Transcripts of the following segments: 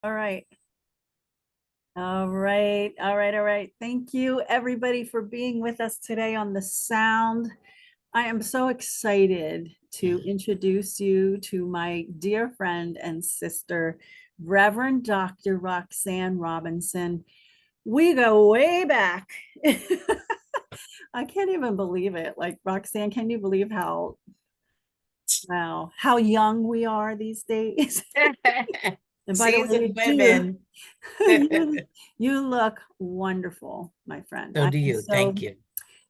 All right. All right. All right. All right. Thank you, everybody, for being with us today on The Sound. I am so excited to introduce you to my dear friend and sister, Reverend Dr. Roxanne Robinson. We go way back. I can't even believe it. Like, Roxanne, can you believe wow, how young we are these days? And by the way, Seasoned women. you, you look wonderful, my friend. So do you. Thank you.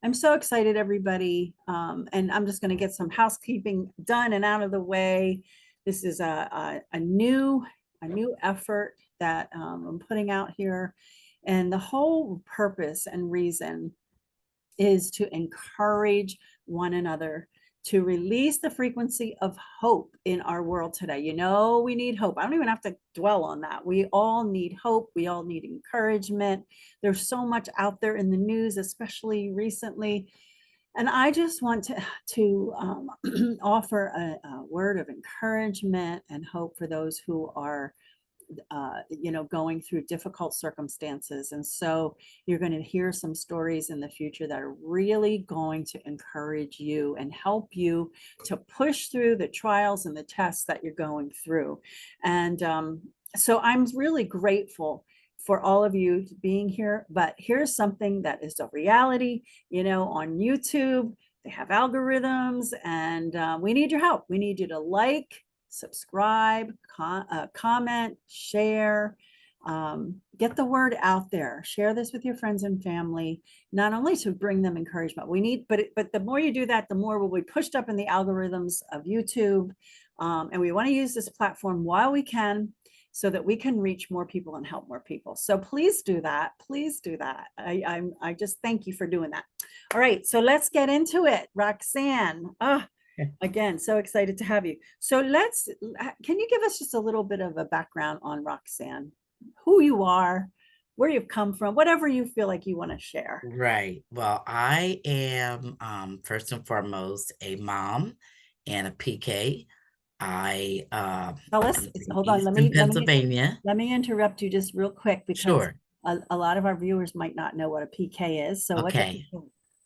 I'm so excited, everybody. And I'm just going to get some housekeeping done and out of the way. This is a new effort that I'm putting out here. And the whole purpose and reason is to encourage one another to release the frequency of hope in our world today. You know, we need hope. I don't even have to dwell on that. We all need hope. We all need encouragement. There's so much out there in the news, especially recently. And I just want to offer a word of encouragement and hope for those who are going through difficult circumstances. And so you're going to hear some stories in the future that are really going to encourage you and help you to push through the trials and the tests that you're going through. And so I'm really grateful for all of you being here. But here's something that is a reality, on YouTube. They have algorithms, and we need your help. We need you to like, subscribe, comment, share, get the word out there. Share this with your friends and family, not only to bring them encouragement. But the more you do that, the more we'll be pushed up in the algorithms of YouTube. And we want to use this platform while we can, so that we can reach more people and help more people. So please do that. Please do that. I just thank you for doing that. All right, so let's get into it. Roxanne. Again, so excited to have you. So can you give us just a little bit of a background on Roxanne, who you are, where you've come from, whatever you feel like you want to share? Right. Well, I am first and foremost a mom and a PK. I Now am let's from hold on. Eastern Pennsylvania. Let me interrupt you just real quick, because Sure. a lot of our viewers might not know what a PK is. So what's a Okay.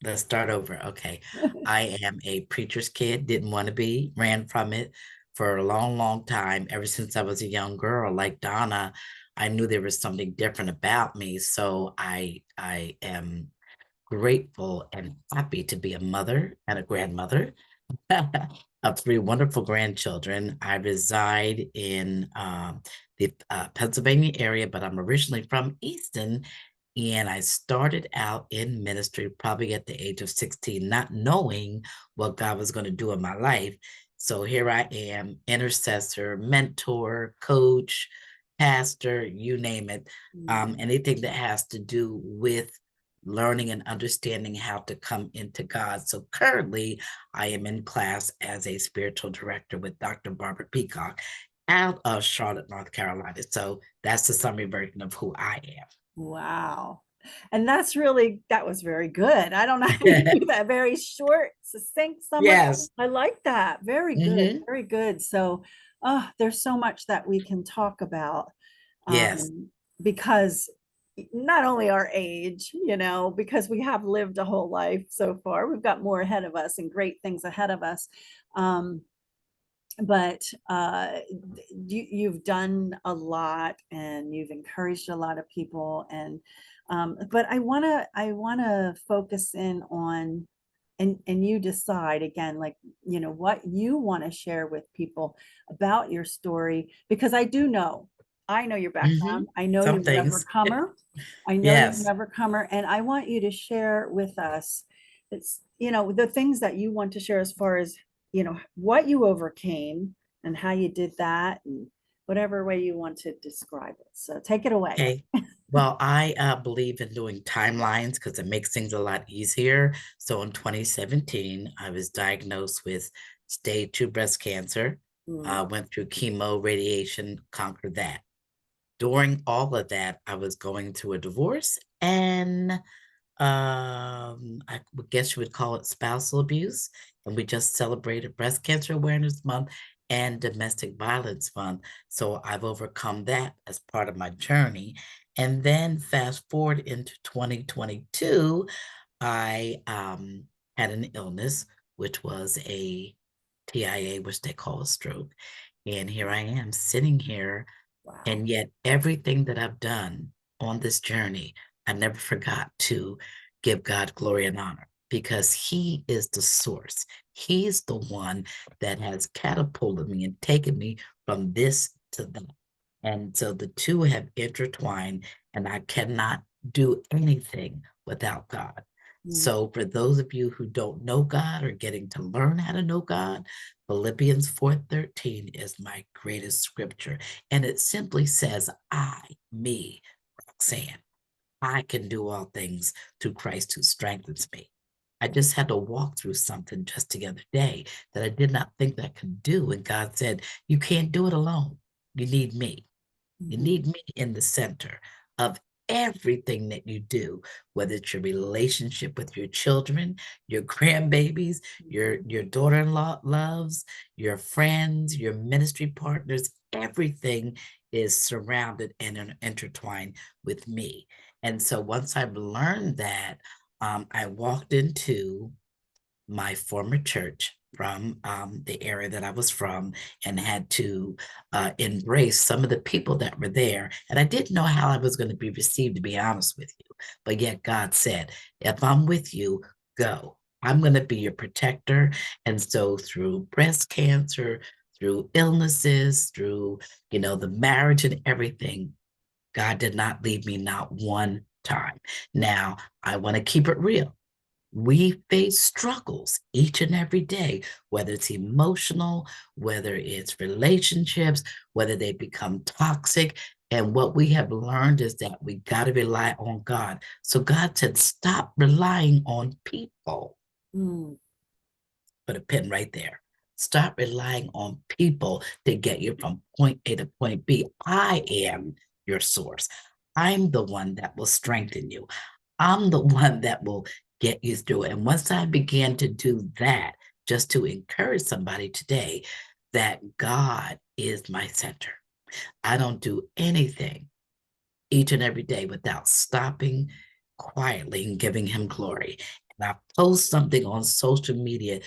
Let's start over. Okay. PK? I am a preacher's kid, didn't want to be, ran from it for a long, long time. Ever since I was a young girl, like Donna, I knew there was something different about me. So I am grateful and happy to be a mother and a grandmother of three wonderful grandchildren. I reside in the Pennsylvania area, but I'm originally from Easton. And I started out in ministry probably at the age of 16, not knowing what God was going to do in my life. So here I am, intercessor, mentor, coach, pastor, you name it. Anything that has to do with learning and understanding how to come into God. So currently, I am in class as a spiritual director with Dr. Barbara Peacock out of Charlotte, North Carolina. So that's the summary version of who I Wow. And that was very good. I don't know how you do that. Very short, succinct summary. Yes. I like that. Very good. Hmm. Very good. So, there's so much that we can talk about, Yes. because not only our age, because we have lived a whole life so far, we've got more ahead of us and great things ahead of us. Um, but you've done a lot, and you've encouraged a lot of people, and but I want to focus in on, and you decide again, like, what you want to share with people about your story, because I know your Hmm. background. I know Some you're an things. overcomer. I know you're an Yes. overcomer, and I want you to share with us, the things that you want to share, as far as, what you overcame and how you did that, and whatever way you want to describe it. So take it away. Okay. Well, I believe in doing timelines because it makes things a lot easier. So in 2017, I was diagnosed with stage 2 breast cancer. Mm. Went through chemo, radiation, conquered that. During all of that, I was going through a divorce and I would guess you would call it spousal abuse. And we just celebrated Breast Cancer Awareness Month. and Domestic Violence Fund. So I've overcome that as part of my journey. And then fast forward into 2022, I had an illness, which was a TIA, which they call a stroke. And here I am sitting here, Wow. and yet everything that I've done on this journey, I never forgot to give God glory and honor, because He is the source. He's the one that has catapulted me and taken me from this to that. And so the two have intertwined, and I cannot do anything without God. Mm. So for those of you who don't know God or getting to learn how to know God, Philippians 4:13 is my greatest scripture. And it simply says, me, Roxanne, I can do all things through Christ who strengthens me. I just had to walk through something just the other day that I did not think that I could do. And God said, you can't do it alone. You need me. You Mhm. need me in the center of everything that you do, whether it's your relationship with your children, your grandbabies, your daughter-in-law loves, your friends, your ministry partners, everything is surrounded and intertwined with me. And so once I've learned that, I walked into my former church from the area that I was from, and had to embrace some of the people that were there. And I didn't know how I was going to be received, to be honest with you. But yet God said, if I'm with you, go. I'm going to be your protector. And so through breast cancer, through illnesses, through, the marriage and everything, God did not leave me not one time. Now, I want to keep it real. We face struggles each and every day, whether it's emotional, whether it's relationships, whether they become toxic. And what we have learned is that we got to rely on God. So God said, stop relying on people. Mm. Put a pin right there. Stop relying on people to get you from point A to point B. I am your source. I'm the one that will strengthen you. I'm the one that will get you through it. And once I began to do that, just to encourage somebody today, that God is my center. I don't do anything each and every day without stopping quietly and giving him glory. And I post something on social media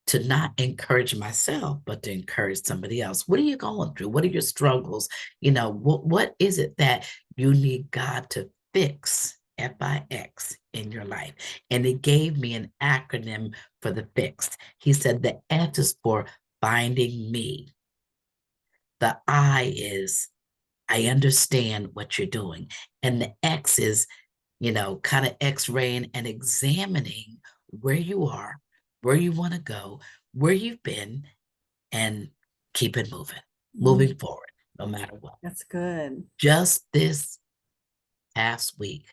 to not encourage myself, but to encourage somebody else. What are you going through? What are your struggles? What is it that you need God to fix? FIX in your life. And he gave me an acronym for the fix. He said the F is for finding me. The I is I understand what you're doing. And the X is, kind of x-raying and examining where you are, where you want to go, where you've been, and keep it moving Mm. forward, no matter what. That's good. Just this past week,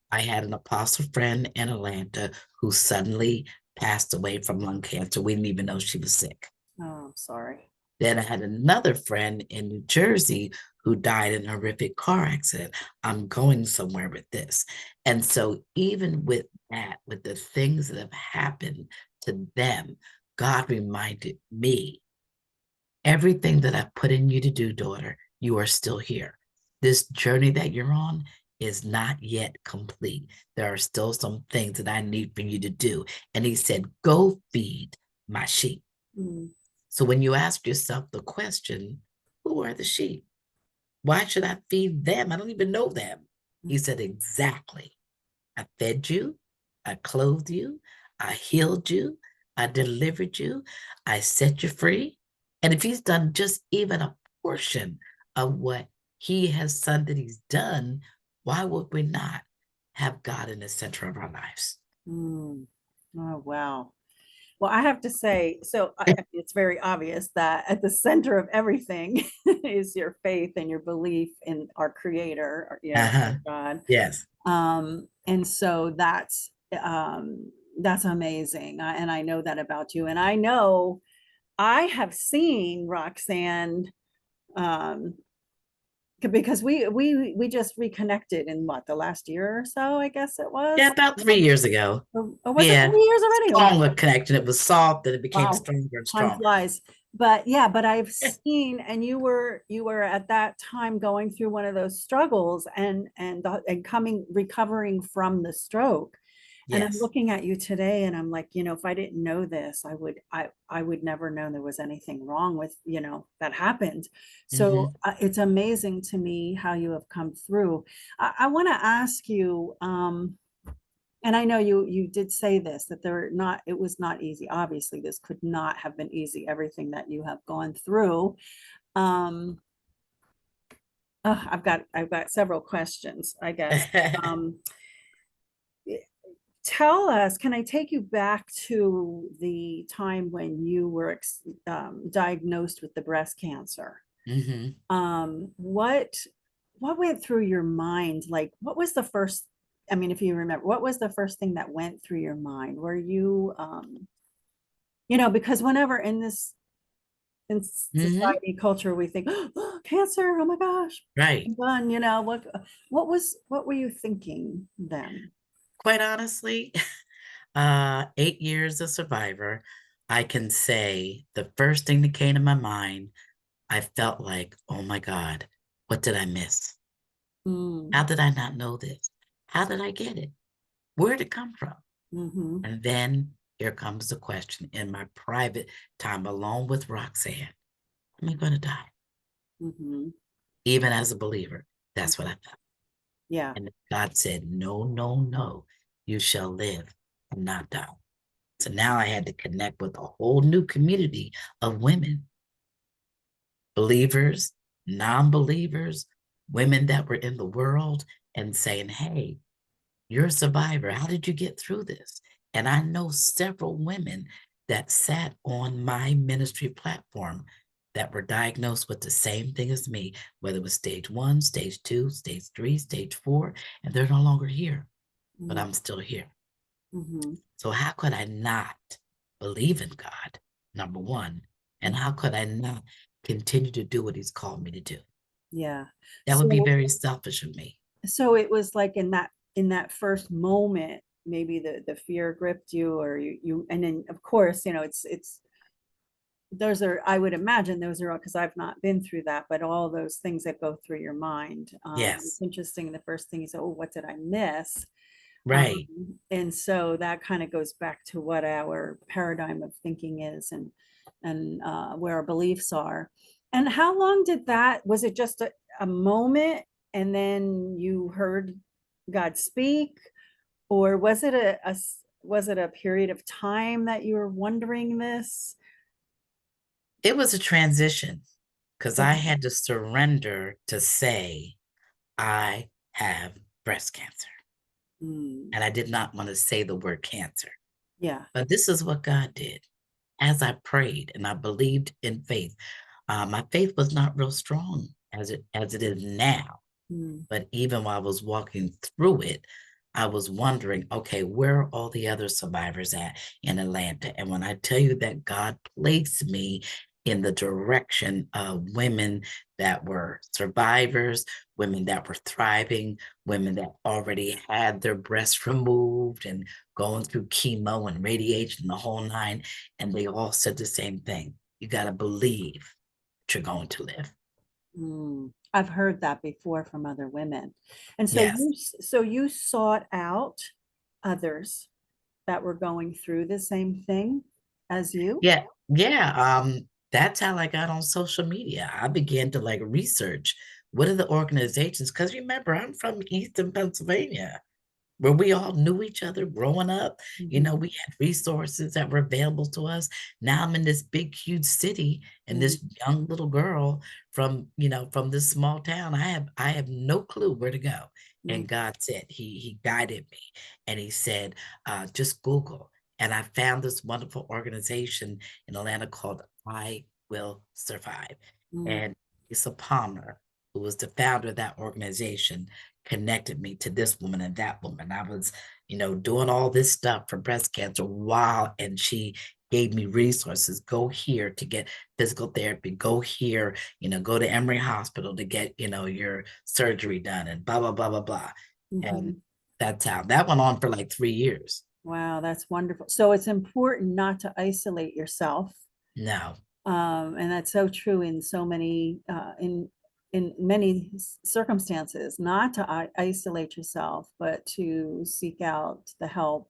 I had an apostle friend in Atlanta who suddenly passed away from lung cancer. We didn't even know she was sick. Oh, I'm sorry. Then I had another friend in New Jersey who died in a horrific car accident. I'm going somewhere with this. And so, even with that, with the things that have happened to them, God reminded me everything that I've put in you to do, daughter, you are still here. This journey that you're on is not yet complete. There are still some things that I need for you to do. And he said, go feed my sheep. Mm. So when you ask yourself the question, who are the sheep? Why should I feed them? I don't even know them. He said, exactly. I fed you, I clothed you, I healed you, I delivered you, I set you free. And if he's done just even a portion of what he has said that he's done, why would we not have God in the center of our lives? Mm. Oh, wow. Well, I have to say, so it's very obvious that at the center of everything is your faith and your belief in our creator, Uh-huh. our God. Yes. And so that's amazing. And I know that about you. And I know I have seen Roxanne, um, because we just reconnected in what, the last year or so, I guess it was. Yeah, about 3 years ago. Or was it Yeah. 3 years already? Oh my Stronger connection. It was soft and it became wow, stronger and time stronger. flies. but yeah, but I've seen, and you were at that time going through one of those struggles and recovering from the stroke. And I'm Yes. looking at you today and I'm like, if I didn't know this, I would never know there was anything wrong with, that happened. So Hmm. it's amazing to me how you have come through. I want to ask you, and I know you did say this, that it was not easy. Obviously, this could not have been easy, everything that you have gone through. Um, I've got several questions, I guess. Um, Tell us, can I take you back to the time when you were diagnosed with the breast cancer? Hmm. What went through your mind? Like, what was the first, I mean, if you remember, what was the first thing that went through your mind? Were you, because whenever in Hmm. society culture, we think, oh, cancer, oh my gosh, Right. I'm done, what were you thinking then? Quite honestly, 8 years a survivor, I can say the first thing that came to my mind, I felt like, oh my God, what did I miss? How Mm, did I not know this? How did I get it? Where did it come from? mm-hmm, And then here comes the question in my private time alone with Roxanne, am I going to die? mm-hmm. Even as a believer, that's what I felt. Yeah. And God said, no, no, no, you shall live and not die. So now I had to connect with a whole new community of women, believers, non believers, women that were in the world and saying, hey, you're a survivor. How did you get through this? And I know several women that sat on my ministry platform that were diagnosed with the same thing as me, whether it was stage 1, stage 2, stage 3, stage 4, and they're no longer here, but I'm still here. Mm-hmm. So how could I not believe in God, number one? And how could I not continue to do what he's called me to do? Yeah. That would be So very selfish of me. so it was like in that first moment, maybe the fear gripped you, or and then of course, it's those are, I would imagine those are all, because I've not been through that, but all those things that go through your mind. It's Yes, interesting. The first thing is, oh, what did I miss? Um, right. and so that kind of goes back to what our paradigm of thinking is, and where our beliefs are. And how long did that, was it just a moment and then you heard God speak? Or was it was it a period of time that you were wondering this? It was a transition because I Okay. had to surrender to say, I have breast cancer. Mm, And I did not want to say the word cancer. yeah. But this is what God did. As I prayed and I believed in faith, my faith was not real strong as it is now. Mm, But even while I was walking through it, I was wondering, okay, where are all the other survivors at in Atlanta? And when I tell you that God placed me in the direction of women that were survivors, women that were thriving, women that already had their breasts removed and going through chemo and radiation, the whole nine, and they all said the same thing. You got to believe that you're going to live. I've heard that before from other women. And so Yes. you sought out others that were going through the same thing as you? Yeah, yeah. That's how I got on social media. I began to like research what are the organizations, because remember, I'm from Eastern Pennsylvania where we all knew each other growing up. Mhm, We had resources that were available to us. Now I'm in this big, huge city, and mm, this young little girl from this small town. I have no clue where to go. mm, And God said, He guided me, and He said, just Google. And I found this wonderful organization in Atlanta called I Will Survive. mm, And Lisa Palmer, who was the founder of that organization, connected me to this woman and that woman. I was, doing all this stuff for breast cancer and she gave me resources. Go here to get physical therapy. Go here, go to Emory Hospital to get, your surgery done and blah, blah, blah, blah, blah. And mhm. that's how that went on for like 3 years. Wow, that's wonderful. So it's important not to isolate yourself. No. And that's so true in so many, in many circumstances, not to isolate yourself, but to seek out the help.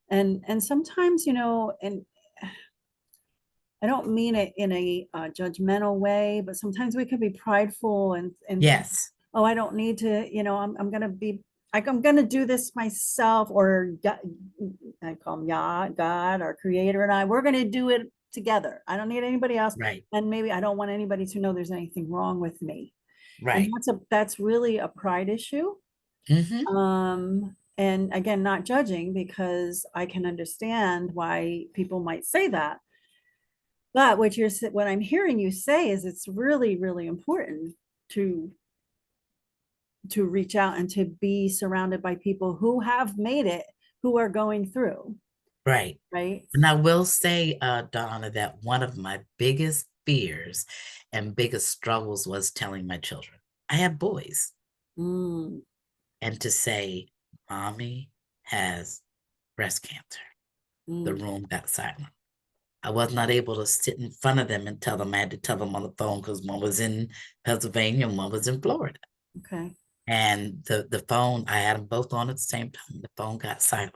And sometimes, and I don't mean it in a judgmental way, but sometimes we could be prideful and think, Yes. oh, I don't need to, I'm going to be like, I'm going to do this myself, or I call him God, our creator, and we're going to do it together. I don't need anybody else. Right. And maybe I don't want anybody to know there's anything wrong with me. And Right. that's really a pride issue. Hmm. And again, not judging, because I can understand why people might say that. But what I'm hearing you say is it's really, really important to reach out and to be surrounded by people who have made it, who are going through, Right. right? And I will say, Donna, that one of my biggest fears and biggest struggles was telling my children. I have boys, Mm, and to say, Mommy has breast cancer. The mm, room got silent. I was not able to sit in front of them and tell them. I had to tell them on the phone because one was in Pennsylvania and one was in Florida. okay. And the phone, I had them both on at the same time. The phone got silent.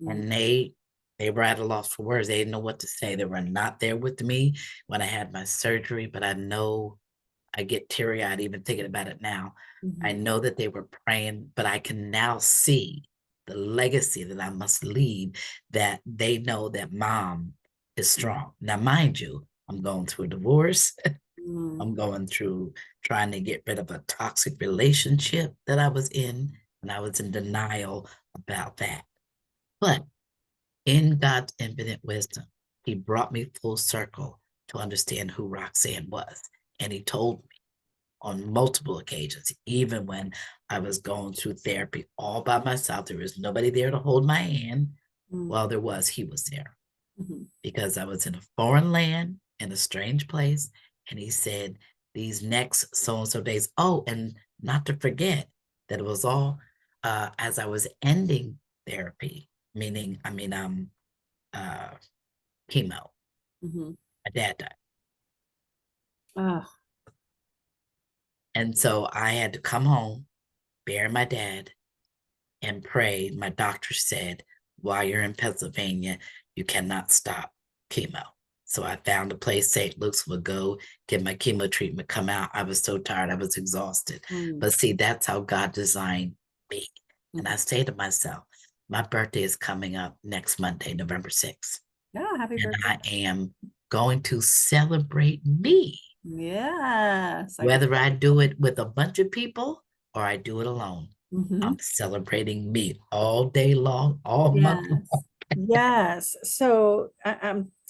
Mm, And they were at a loss for words. They didn't know what to say. They were not there with me when I had my surgery, but I know I get teary-eyed even thinking about it now. I mhm, know that they were praying, but I can now see the legacy that I must leave, that they know that mom is strong. Now, mind you, I'm going through a divorce. mm, I'm going through trying to get rid of a toxic relationship that I was in, and I was in denial about that. But in God's infinite wisdom, He brought me full circle to understand who Roxanne was. And He told me on multiple occasions, even when I was going through therapy all by myself, there was nobody there to hold my hand. mm, Well, there was, He was there, mhm, because I was in a foreign land, in a strange place. And He said, these next so and so days. Oh, and not to forget that it was all as I was ending therapy, meaning, uh, chemo. mhm. My dad died. Ah, And so I had to come home, bury my dad, and pray. My doctor said, while you're in Pennsylvania, you cannot stop chemo. So I found a place St. Luke's would go, get my chemo treatment, come out. I was so tired, I was exhausted. mm, But see, that's how God designed me. And mhm. I say to myself, my birthday is coming up next Monday, November 6th. Yeah, happy And birthday. I am going to celebrate me, Yes, I can. whether I do it with a bunch of people or I do it alone. Mhm. I'm celebrating me all day long, all month long. Yes. Yes. So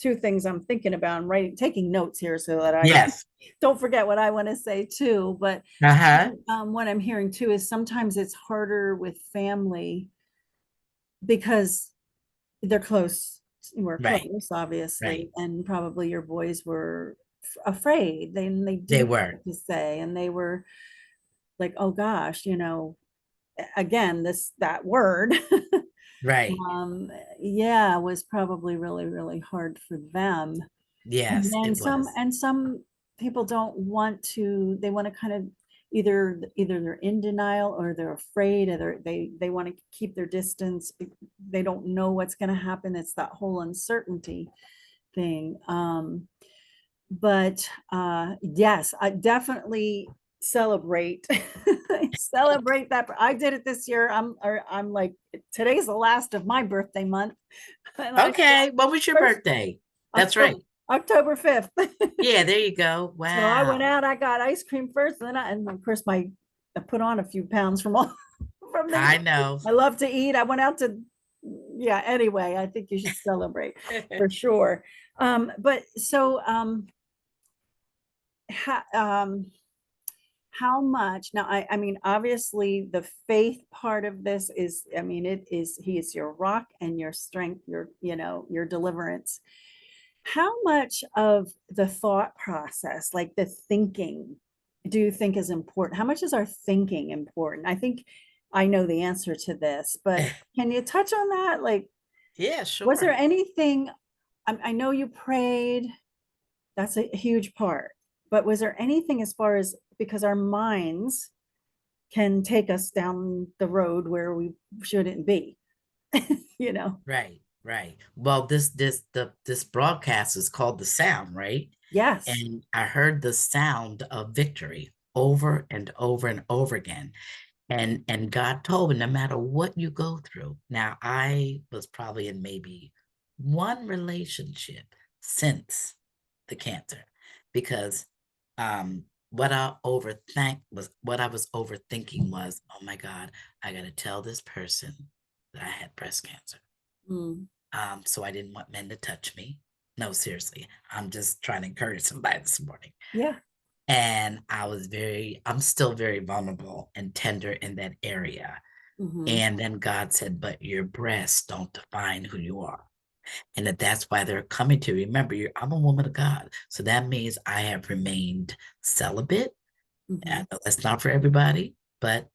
two things I'm thinking about. I'm taking notes here so that I Yes. don't forget what I want to say too. But Uh-huh. what I'm hearing too is sometimes it's harder with family because they're close. We're Right. close, obviously, Right. and probably your boys were afraid. They They didn't know were. what to say, and they were like, "Oh gosh, again, that word." Right. um, yeah, was probably really, really hard for them. And Yes, then it was. some people don't want to, they want to kind of either they're in denial or they're afraid, or they want to keep their distance. They don't know what's going to happen. It's that whole uncertainty thing. But yes, I definitely celebrate celebrate that. I did it this year. I'm like, today's the last of my birthday month, and I Okay. What was your first birthday? That's October right. October 5th. Yeah, there you go. So I went Wow. out, I got ice cream first, and of course I put on a few pounds from all from the, I know. I love to eat. I went out to, yeah, anyway, I think you should celebrate for sure. But so ha, how much now, I mean, obviously the faith part of this is, I mean, it is, he is your rock and your strength, your, your deliverance. How much of the thought process, like the thinking, do you think is important? How much is our thinking important? I think I know the answer to this, but can you touch on that? Like, Yeah, was there sure. anything, I know you prayed That's a huge part. But was there anything as far as, because our minds can take us down the road where we shouldn't be, you know? Right, right. Well, this broadcast is called The Sound, right? Yes. And I heard the sound of victory over and over and over again. And God told me no matter what you go through. Now, I was probably in maybe one relationship since the cancer because what I was overthinking was, oh my God, I gotta tell this person that I had breast cancer. Mm, So I didn't want men to touch me. No, seriously. I'm just trying to encourage somebody this morning. yeah. And I'm still very vulnerable and tender in that area. Hmm. And then God said, but your breasts don't define who you are. And that's why they're coming to you. Remember, I'm a woman of God. So that means I have remained celibate. Hmm. I know that's not for everybody, but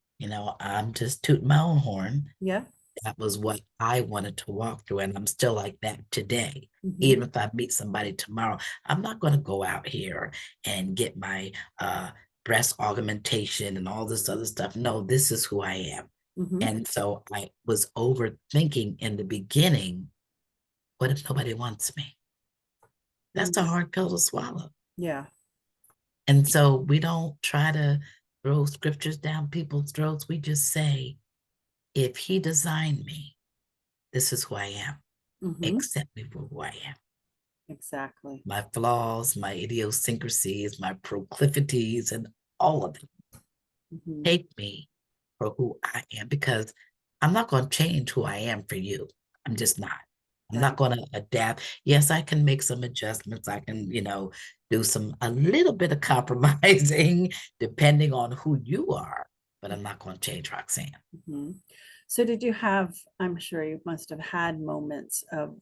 I'm just tooting my own horn. Yeah. That was what I wanted to walk through. And I'm still like that today. Hmm. Even if I meet somebody tomorrow, I'm not going to go out here and get my breast augmentation and all this other stuff. No, this is who I am. Hmm. And so I was overthinking in the beginning, what if nobody wants me? That's a Hmm. hard pill to swallow. Yeah. And so we don't try to throw scriptures down people's throats. We just say, if he designed me, this is who I am. Hmm. Accept me for who I am. Exactly. My flaws, my idiosyncrasies, my proclivities, and all of it. Hmm. Take me for who I am because I'm not going to change who I am for you. I'm just not. I'm not Right. going to adapt. Yes, I can make some adjustments. I can, do a little bit of compromising depending on who you are, but I'm not going to change Roxanne. Hmm. So did you have, I'm sure you must have had moments of,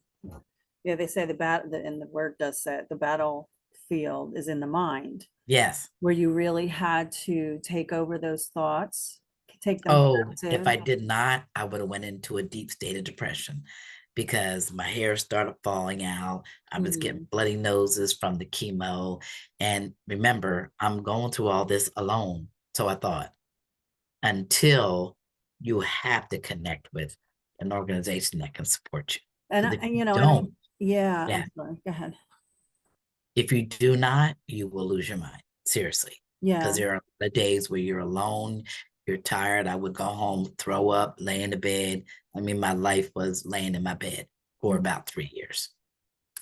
yeah, they say the battle, and the word does say it, the battlefield is in the mind, Yes. where you really had to take over those thoughts, take them Oh, if captive. I did not, I would have went into a deep state of depression because my hair started falling out. I was getting Mm, bloody noses from the chemo. And remember, I'm going through all this alone. So I thought, until you have to connect with an organization that can support you. Because if and you you know, don't, yeah, yeah, I'm sorry, go ahead. if you do not, you will lose your mind. Seriously. Because Yeah. there are the days where you're alone, you're tired. I would go home, throw up, lay in the bed. I mean, my life was laying in my bed for Mm, about 3 years.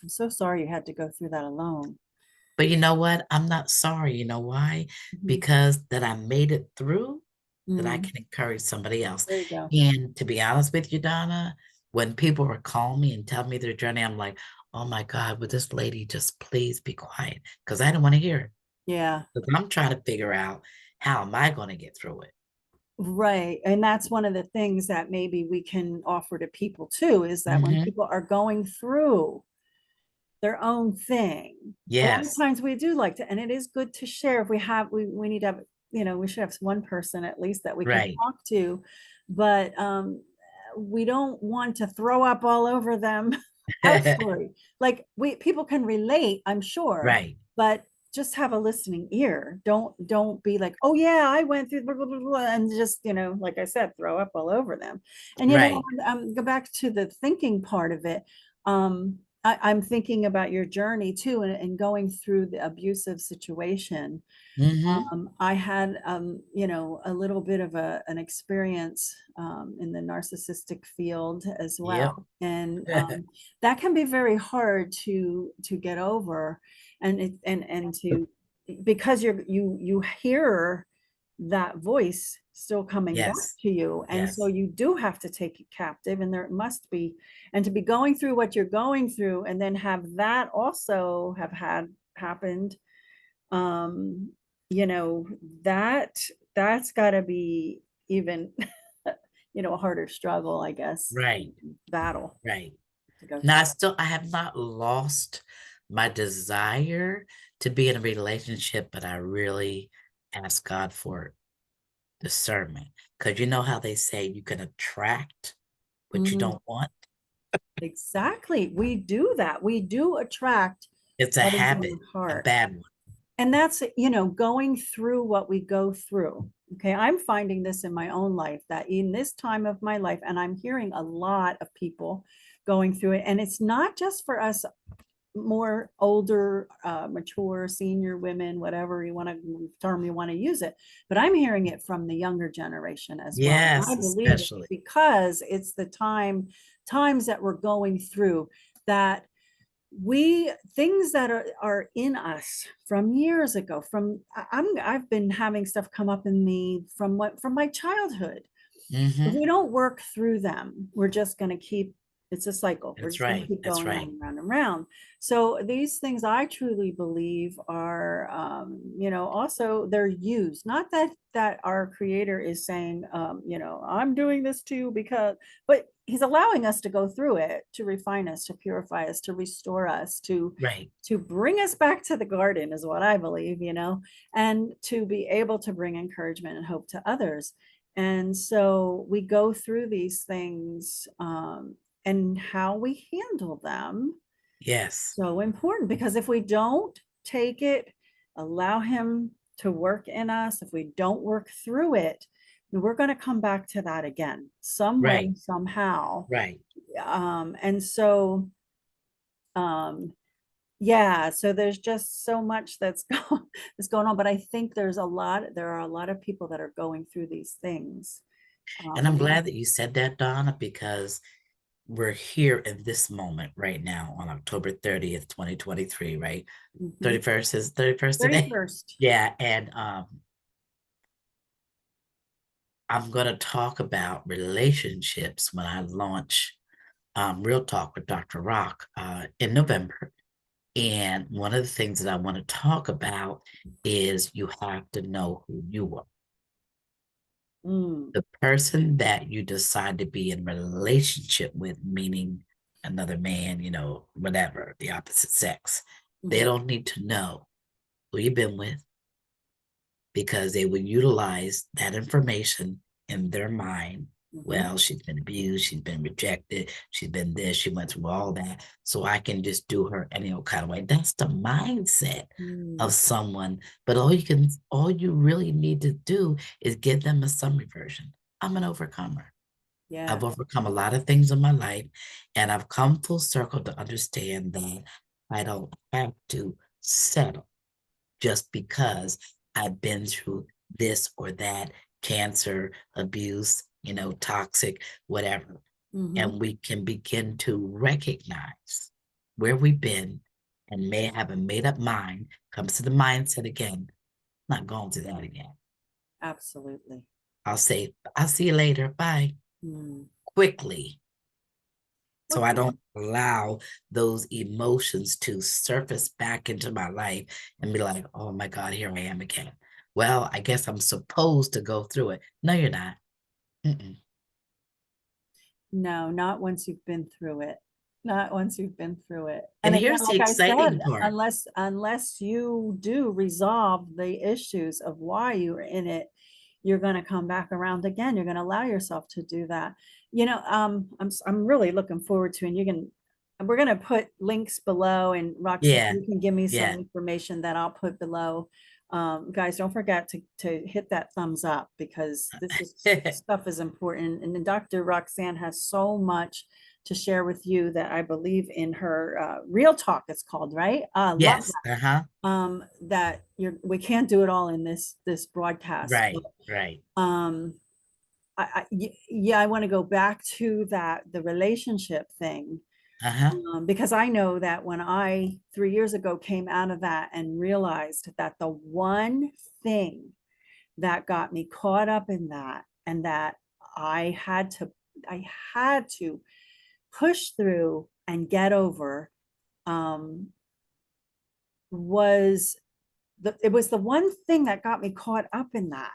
I'm so sorry you had to go through that alone. But you know what? I'm not sorry. You know why? Mhm. Because that I made it through, that I Mm, can encourage somebody else. there you go. And to be honest with you, Donna, when people are calling me and tell me their journey, I'm like, oh my God, would this lady just please be quiet? Because I don't want to hear it. Yeah. Because I'm trying to figure out how am I going to get through it. Right. And that's one of the things that maybe we can offer to people too, is that when Hmm. people are going through their own thing, a lot of Yes. times we do like to, and it is good to share if we need to have, we should have one person at least that we can Right. talk to, but we don't want to throw up all over them. Our story. Like people can relate, I'm sure, Right. but just have a listening ear. Don't be like, oh yeah, I went through blah, blah, blah, blah, and just, like I said, throw up all over them. And Right. go back to the thinking part of it. I'm thinking about your journey too, and going through the abusive situation. Hmm. I had, a little bit of an experience in the narcissistic field as Yep. well, and that can be very hard to get over, and to, because you hear that voice still coming back Yes. to you, and so Yes. you do have to take it captive, and there must be, and to be going through what you're going through, and then have that also have had happened, um you know that that's got to be even a harder struggle, I guess, Right. battle Right. to go Now, through. I have not lost my desire to be in a relationship, but I really ask God for discernment. Because you know how they say you can attract what you Mhm. don't want? Exactly, we do that, we do attract It's a What is in habit, the a heart? bad one. And that's, going through what we go through. Okay. I'm finding this in my own life, that in this time of my life, and I'm hearing a lot of people going through it. And it's not just for us more older, mature, senior women, whatever you want to term you want to use it. But I'm hearing it from the younger generation as well. And I Yes, believe it's especially. because it's the times that we're going through, that we things that are in us from years ago, I've been having stuff come up in me from my childhood. If Hmm. we don't work through them, we're just going to keep, it's a cycle. We're That's just going to right. keep That's going right. round and round and round. So these things I truly believe are, also they're used. Not that our creator is saying, I'm doing this too because, but he's allowing us to go through it to refine us, to purify us, to restore us, Right. to bring us back to the garden is what I believe, and to be able to bring encouragement and hope to others. And so we go through these things, and how we handle them, Yes. so important, because if we don't take it, allow him to work in us, if we don't work through it, then we're going to come back to that again, some Right. way, somehow. Right. And so, um, yeah, so there's just so much that's going on, but I think there are a lot of people that are going through these things. And I'm And glad that you said that, Donna, because we're here in this moment right now on October 30th, 2023, right? mhm. 31st is 31st today. 31st. Yeah. And I'm gonna talk about relationships when I launch Real Talk with Dr. Rock in November. And one of the things that I want to talk about is you have to know who you are. Mm, The person that you decide to be in relationship with, meaning another man, whatever, the opposite sex, they mhm, don't need to know who you've been with because they will utilize that information in their mind. mhm, Well, she's been abused, she's been rejected, she's been this, she went through all that. So I can just do her any old kind of way. That's the mindset mm. of someone. But all you really need to do is give them a summary version. I'm an overcomer. Yeah. I've overcome a lot of things in my life, and I've come full circle to understand that I don't have to settle just because I've been through this or that, cancer, abuse, toxic, whatever. Mhm. And we can begin to recognize where we've been and may have a made up mind, comes to the mindset again, not going to that again. Absolutely. I'll say, I'll see you later. Bye. Mm. Quickly. So What I don't allow those emotions to surface back into my life and be like, oh my God, here I am again. Well, I guess I'm supposed to go through it. No, you're not. Mm-mm. No, not once you've been through it. Not once you've been through it. And And again, here's the like I said, exciting part. unless you do resolve the issues of why you're in it, you're going to come back around again. You're going to allow yourself to do that. I'm really looking forward to, and we're going to put links below, and Roxanne, Yeah, you can give me some yeah. information that I'll put below. Guys, don't forget to hit that thumbs up, because this stuff is important. And then Dr. Roxanne has so much to share with you that I believe in her Real Talk, it's called, right? Love Yes. Uh-huh. that we can't do it all in this broadcast. Right, right. um yeah, I want to go back to the relationship thing, Uh-huh. because I know that when I 3 years ago came out of that and realized that the one thing that got me caught up in that, and that I had to I had to push through and get over, um, was it was the one thing that got me caught up in that,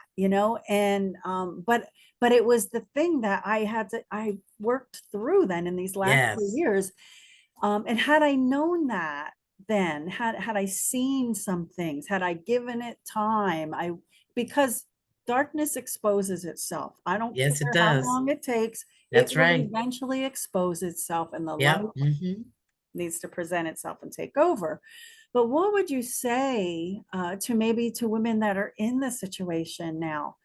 and but it was the thing that I worked through then in these last few Yes. years. And had I known that then, had I seen some things, had I given it time, because darkness exposes itself. I don't Yes, it care how does. long it takes, it That's will right. eventually expose itself, and the light Yep. Mm-hmm. needs to present itself and take over. But what would you say to women that are in this situation now,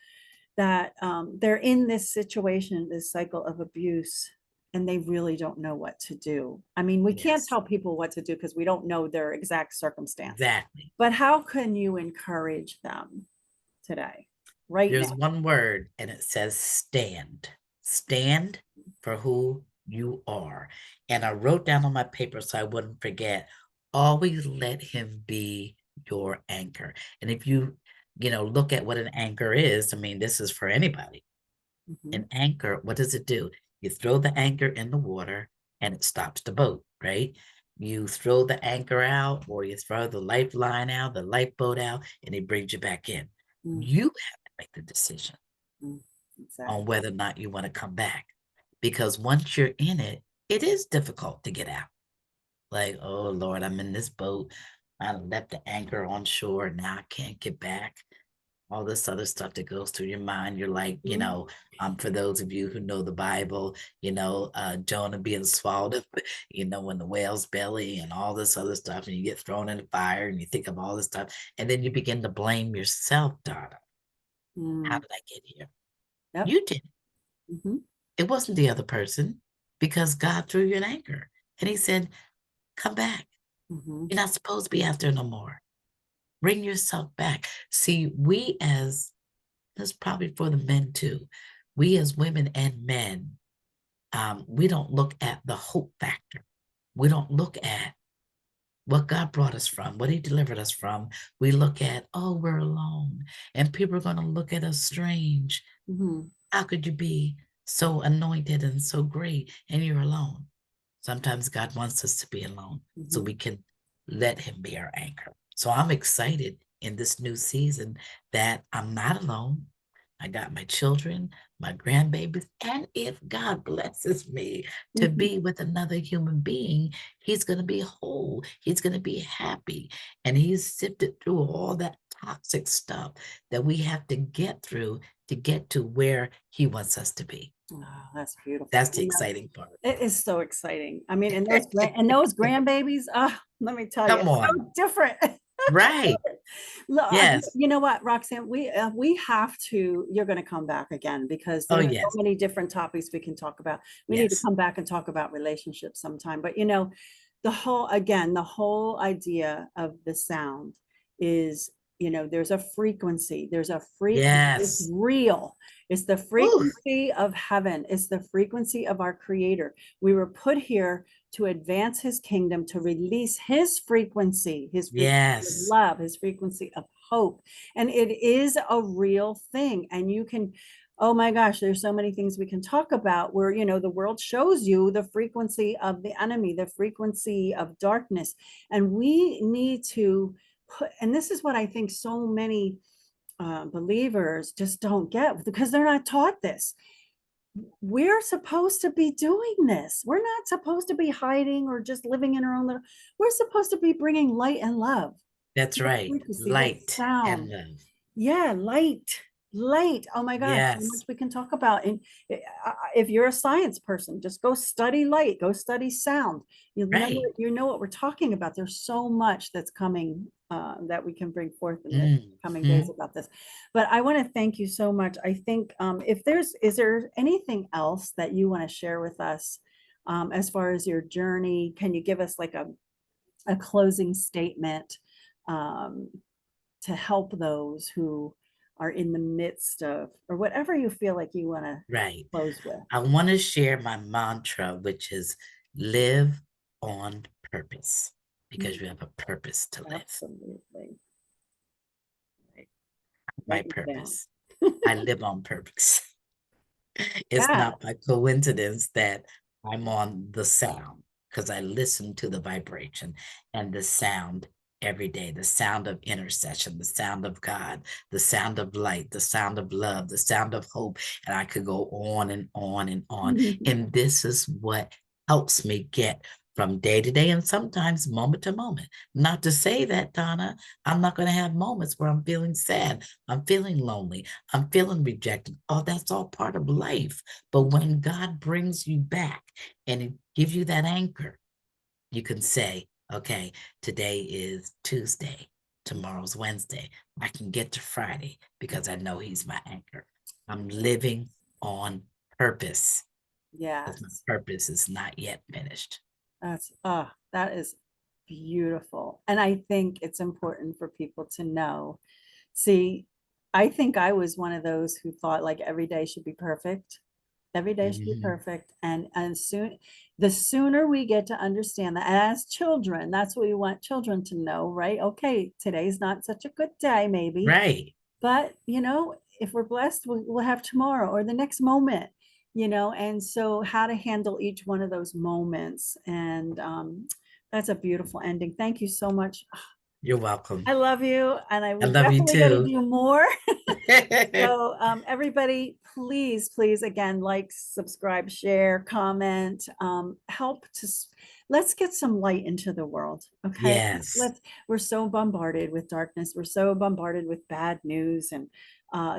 that they're in this situation, this cycle of abuse, and they really don't know what to do? I mean, we can't Yes, tell people what to do because we don't know their exact circumstance. exactly. But how can you encourage them today, right now? There's one word and it says stand. Stand for who you are. And I wrote down on my paper so I wouldn't forget, always let him be your anchor. And if you look at what an anchor is, I mean, this is for anybody. Mhm, An anchor, what does it do? You throw the anchor in the water and it stops the boat, right? You throw the anchor out or you throw the lifeline out, the lifeboat out, and it brings you back in. mm, You have to make the decision mm, exactly. on whether or not you want to come back. Because once you're in it, it is difficult to get out. Like, oh Lord, I'm in this boat. I left the anchor on shore. Now I can't get back. All this other stuff that goes through your mind. You're like, Mhm, for those of you who know the Bible, Jonah being swallowed up, in the whale's belly and all this other stuff, and you get thrown in the fire and you think of all this stuff, and then you begin to blame yourself, Donna. How mm, did I get here? yep. You did. Mhm, It wasn't the other person because God threw you an anchor and he said, come back. mhm, You're not supposed to be out there no more. Bring yourself back. See, that's probably for the men too. We as women and men, we don't look at the hope factor. We don't look at what God brought us from, what he delivered us from. We look at, oh, we're alone. And people are going to look at us strange. mhm, How could you be so anointed and so great and you're alone? Sometimes God wants us to be alone so mhm, we can let him be our anchor. So I'm excited in this new season that I'm not alone. I got my children, my grandbabies, and if God blesses me to mhm, be with another human being, he's going to be whole. He's going to be happy. And he's sifted through all that toxic stuff that we have to get through to get to where he wants us to be. oh, that's beautiful. That's the exciting part. It is so exciting. I mean, and those grandbabies, let me tell you, Come it's on. so different. Right. Yes. You know what, Roxanne, we have to, you're going to come back again because Oh, there's so yes. many different topics we can talk about. We need to Yes. come back and talk about relationships sometime. But the whole idea of the sound is, there's a frequency, it's Yes. real. It's the Ooh, frequency of heaven. It's the frequency of our creator. We were put here to advance his kingdom, to release his frequency of yes. love, his frequency of hope. And it is a real thing. And oh my gosh, there's so many things we can talk about where, the world shows you the frequency of the enemy, the frequency of darkness. And we need to and this is what I think so many believers just don't get because they're not taught this. We're supposed to be doing this. We're not supposed to be hiding or just living in our own little. We're supposed to be bringing light and love. That's That right. frequency, that Light and sound. love. Yeah, light. Oh my gosh, so much Yes. we can talk about. And if you're a science person, just go study light, go study sound. Right. You know what we're talking about. There's so much that's coming that we can bring forth in the coming days Mhm. about this. But I want to thank you so much. I think if is there anything else that you want to share with us as far as your journey? Can you give us like a closing statement? Um, to help those who are in the midst of, or whatever you feel like you want to Right. close with. I want to share my mantra, which is live on purpose because Mm, you have a purpose to live. absolutely. Right. My Write it down. purpose. I live on purpose. It's Yeah. not by coincidence that I'm on the sound because I listen to the vibration and the sound every day, the sound of intercession, the sound of God, the sound of light, the sound of love, the sound of hope. And I could go on and on and on. And this is what helps me get from day to day and sometimes moment to moment. Not to say that, Donna, I'm not going to have moments where I'm feeling sad, I'm feeling lonely, I'm feeling rejected. Oh, that's all part of life. But when God brings you back and he gives you that anchor, you can say, okay, today is Tuesday, tomorrow's Wednesday. I can get to Friday because I know he's my anchor. I'm living on purpose because my Yes. purpose is not yet finished. That is beautiful. And I think it's important for people to know. See, I think I was one of those who thought like every day should be perfect. Every day should be Mhm. perfect. And the sooner we get to understand that, and as children, that's what we want children to know, right? Okay, today's not such a good day, maybe, Right. but if we're blessed, we'll have tomorrow or the next moment, and so how to handle each one of those moments. And that's a beautiful ending. Thank you so much. You're welcome. I love you, and I we're love you definitely going to too. do more. So everybody, please, please, again, like, subscribe, share, comment, let's get some light into the world. Okay. Yes. We're so bombarded with darkness. We're so bombarded with bad news and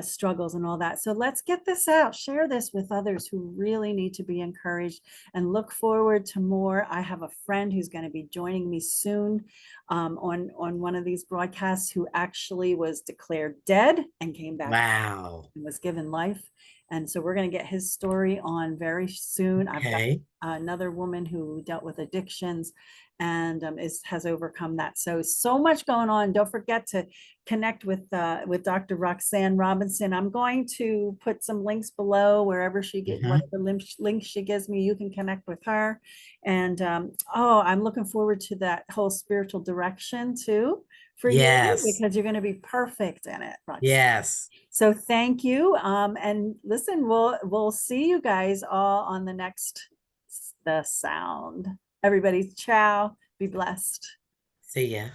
struggles and all that. So let's get this out, share this with others who really need to be encouraged, and look forward to more. I have a friend who's going to be joining me soon on one of these broadcasts, who actually was declared dead and came back Wow. and was given life. And so we're going to get his story on very soon. I've got Okay. another woman who dealt with addictions and has overcome that. So much going on. Don't forget to connect with Dr. Roxanne Robinson. I'm going to put some links below wherever Mhm. whatever links she gives me. You can connect with her. And I'm looking forward to that whole spiritual direction too for you, Yes. because you're going to be perfect in it, Roxanne. Yes. So thank you. And listen, we'll see you guys all on the sound. Everybody, ciao. Be blessed. See ya.